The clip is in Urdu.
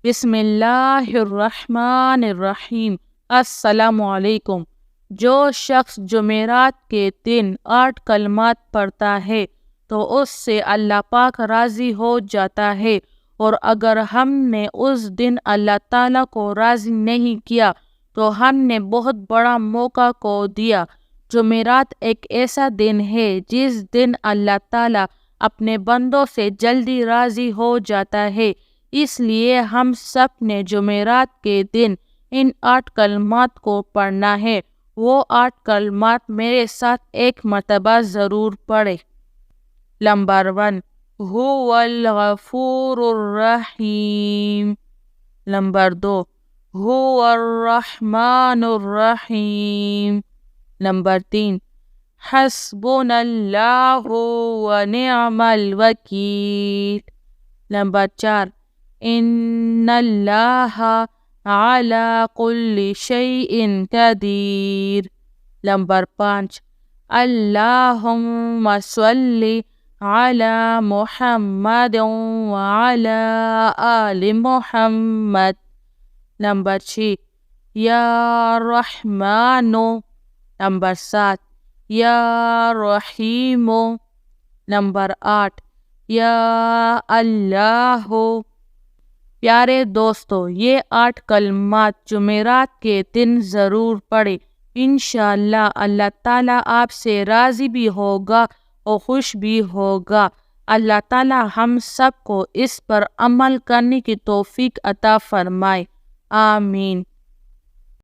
بسم اللہ الرحمن الرحیم۔ السلام علیکم۔ جو شخص جمعرات کے دن 8 کلمات پڑھتا ہے تو اس سے اللہ پاک راضی ہو جاتا ہے، اور اگر ہم نے اس دن اللہ تعالیٰ کو راضی نہیں کیا تو ہم نے بہت بڑا موقع کھو دیا۔ جمعرات ایک ایسا دن ہے جس دن اللہ تعالیٰ اپنے بندوں سے جلدی راضی ہو جاتا ہے، اس لیے ہم سب نے جمعرات کے دن ان 8 کلمات کو پڑھنا ہے۔ وہ 8 کلمات میرے ساتھ ایک مرتبہ ضرور پڑھے۔ نمبر 1، هو الغفور الرحیم۔ نمبر 2، هو الرحمن الرحیم۔ نمبر 3، حسبنا اللہ ونعم الوکیل۔ نمبر 4، ان اللہ علی کل شیء قدیر۔ نمبر 5، اللہم صلی علی محمد وعلی آل محمد۔ نمبر 6، یا رحمن۔ نمبر 7، یا رحیم۔ نمبر 8، یا اللہ۔ پیارے دوستو، یہ 8 کلمات جمعرات کے دن ضرور پڑھیں۔ انشاءاللہ اللہ تعالیٰ آپ سے راضی بھی ہوگا اور خوش بھی ہوگا۔ اللہ تعالیٰ ہم سب کو اس پر عمل کرنے کی توفیق عطا فرمائے، آمین۔